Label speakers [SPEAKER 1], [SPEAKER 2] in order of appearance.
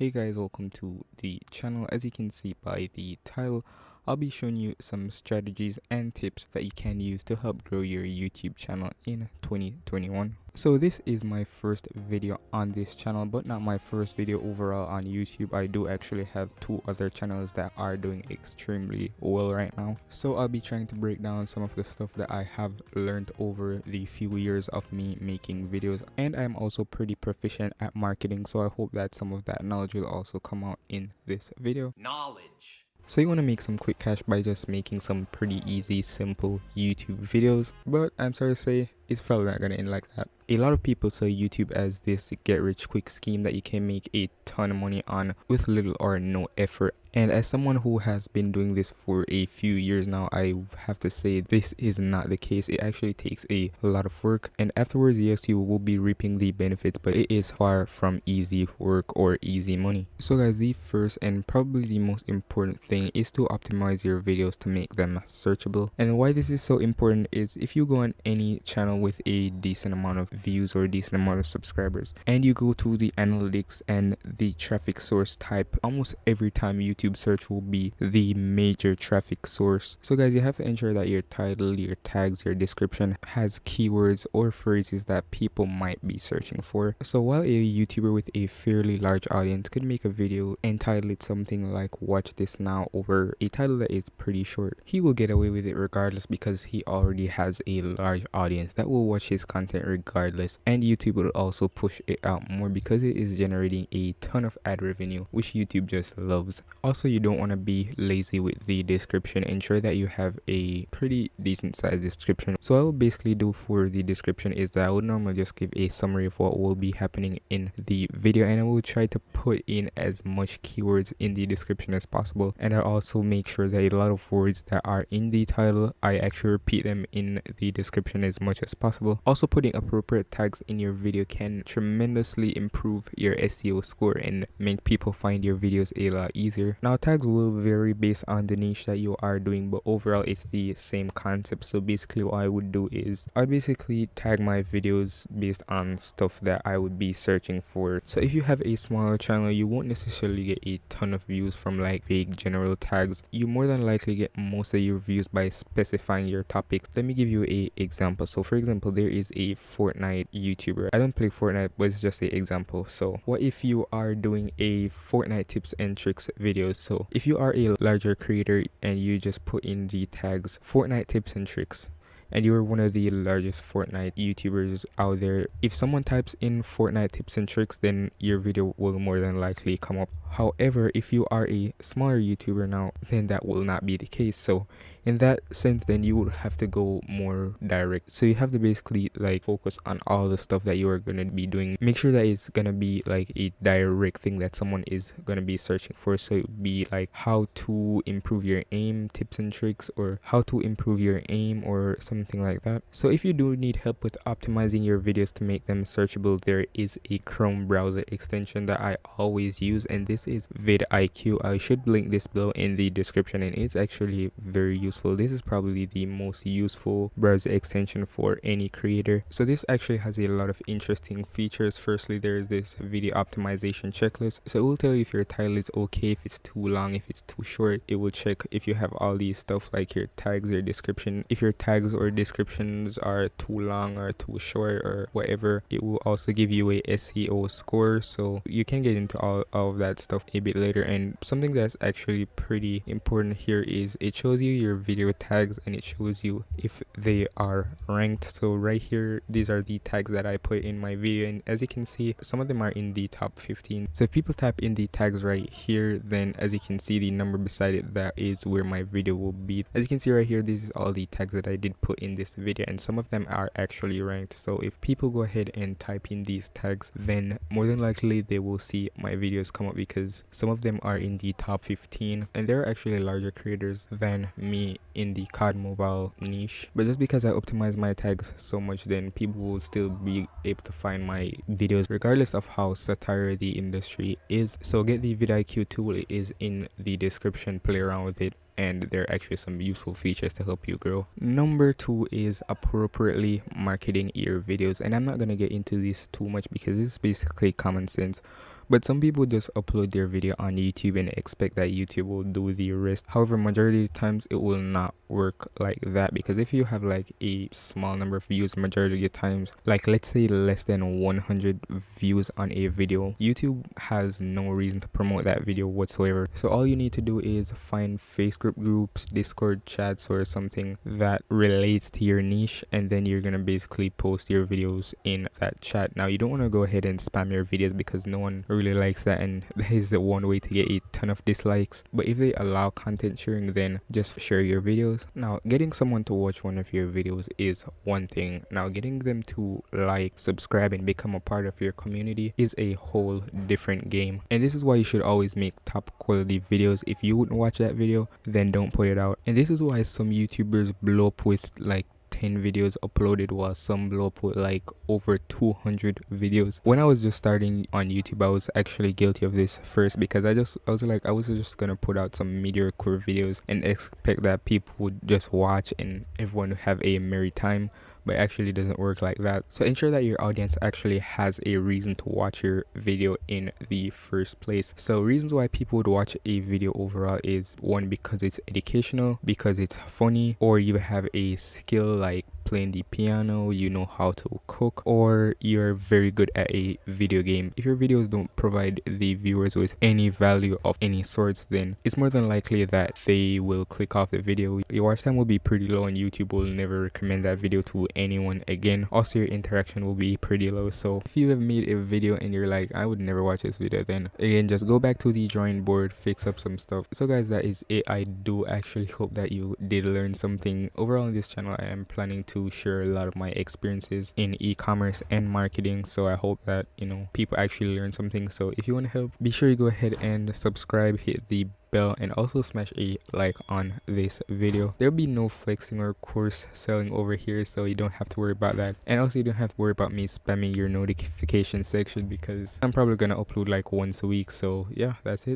[SPEAKER 1] Hey guys, welcome to the channel. As you can see by the title, I'll be showing you some strategies and tips that you can use to help grow your YouTube channel in 2021. So this is my first video on this channel, but not my first video overall on YouTube. I do actually have two other channels that are doing extremely well right now. So I'll be trying to break down some of the stuff that I have learned over the few years of me making videos, and I'm also pretty proficient at marketing, so I hope that some of that knowledge will also come out in this video. So you want to make some quick cash by just making some pretty easy, simple YouTube videos, but I'm sorry to say, it's probably not going to end like that. A lot of people saw YouTube as this get rich quick scheme that you can make a ton of money on with little or no effort. And as someone who has been doing this for a few years now, I have to say this is not the case. It actually takes a lot of work, and afterwards, yes, you will be reaping the benefits, but it is far from easy work or easy money. So guys, the first and probably the most important thing is to optimize your videos to make them searchable. And why this is so important is if you go on any channel with a decent amount of views or a decent amount of subscribers, and you go to the analytics and the traffic source type, almost every time YouTube search will be the major traffic source. So guys, you have to ensure that your title, your tags, your description has keywords or phrases that people might be searching for. So while a YouTuber with a fairly large audience could make a video and title it something like "Watch This Now" or a title that is pretty short, he will get away with it regardless because he already has a large audience that will watch his content regardless, and YouTube will also push it out more because it is generating a ton of ad revenue, which YouTube just loves. Also, you don't want to be lazy with the description. Ensure that you have a pretty decent sized description. So what I will basically do for the description is that I would normally just give a summary of what will be happening in the video, and I will try to put in as much keywords in the description as possible. And I also make sure that a lot of words that are in the title, I actually repeat them in the description as much as possible. Also, putting appropriate tags in your video can tremendously improve your SEO score and make people find your videos a lot easier. Now, tags will vary based on the niche that you are doing, but overall it's the same concept. So basically what I would do is I'd basically tag my videos based on stuff that I would be searching for. So if you have a smaller channel, you won't necessarily get a ton of views from like vague general tags. You more than likely get most of your views by specifying your topics. Let me give you a example. So for example, there is a Fortnite YouTuber. I don't play Fortnite, but it's just an example. So what if you are doing a Fortnite tips and tricks video? So if you are a larger creator and you just put in the tags Fortnite tips and tricks, and you're one of the largest Fortnite YouTubers out there, if someone types in Fortnite tips and tricks, then your video will more than likely come up. However, if you are a smaller YouTuber now, then that will not be the case. So in that sense, then you would have to go more direct. So you have to basically like focus on all the stuff that you are going to be doing. Make sure that it's going to be like a direct thing that someone is going to be searching for. So it would be like how to improve your aim tips and tricks, or how to improve your aim, or something like that. So if you do need help with optimizing your videos to make them searchable, there is a Chrome browser extension that I always use, and this is VidIQ. I should link this below in the description, and it's actually very useful. This is probably the most useful browser extension for any creator. So this actually has a lot of interesting features. Firstly, there is this video optimization checklist. So it will tell you if your title is okay, if it's too long, if it's too short. It will check if you have all these stuff like your tags, your description. If your tags or descriptions are too long or too short or whatever, it will also give you a SEO score. So you can get into all of that stuff a bit later. And something that's actually pretty important here is it shows you your video tags, and it shows you if they are ranked. So right here, these are the tags that I put in my video, and as you can see, some of them are in the top 15. So if people type in the tags right here, then as you can see, the number beside it, that is where my video will be. As you can see right here, this is all the tags that I did put in this video, and some of them are actually ranked. So if people go ahead and type in these tags, then more than likely they will see my videos come up because some of them are in the top 15, and they're actually larger creators than me in the COD mobile niche. But just because I optimize my tags so much, then people will still be able to find my videos regardless of how satire the industry is. So get the VidIQ tool, it is in the description. Play around with it, and there are actually some useful features to help you grow. Number 2 is appropriately marketing your videos, and I'm not going to get into this too much because this is basically common sense. But some people just upload their video on YouTube and expect that YouTube will do the rest. However, majority of the times it will not work like that, because if you have like a small number of views, majority of the times, like let's say less than 100 views on a video, YouTube has no reason to promote that video whatsoever. So all you need to do is find Facebook groups, Discord chats, or something that relates to your niche, and then you're gonna basically post your videos in that chat. Now you don't want to go ahead and spam your videos because no one really likes that, and that is the one way to get a ton of dislikes. But if they allow content sharing, then just share your videos. Now getting someone to watch one of your videos is one thing. Now getting them to like, subscribe, and become a part of your community is a whole different game. And this is why you should always make top quality videos. If you wouldn't watch that video, then don't put it out. And this is why some YouTubers blow up with like 10 videos uploaded, while some blow up with like over 200 videos. When I was just starting on YouTube, I was actually guilty of this first, because I was just gonna put out some mediocre videos and expect that people would just watch and everyone would have a merry time. But it actually doesn't work like that. So ensure that your audience actually has a reason to watch your video in the first place. So reasons why people would watch a video overall is, one, because it's educational, because it's funny, or you have a skill like playing the piano, you know how to cook, or you're very good at a video game. If your videos don't provide the viewers with any value of any sorts, then it's more than likely that they will click off the video. Your watch time will be pretty low, and YouTube will never recommend that video to anyone again. Also, your interaction will be pretty low. So if you have made a video and you're like, I would never watch this video, then again, just go back to the drawing board, fix up some stuff. So guys, that is it. I do actually hope that you did learn something. Overall on this channel, I am planning to share a lot of my experiences in e-commerce and marketing, so I hope that people actually learn something. So if you want to help, be sure you go ahead and subscribe, hit the bell, and also smash a like on this video. There'll be no flexing or course selling over here, so you don't have to worry about that. And also you don't have to worry about me spamming your notification section, because I'm probably gonna upload like once a week. So yeah, that's it.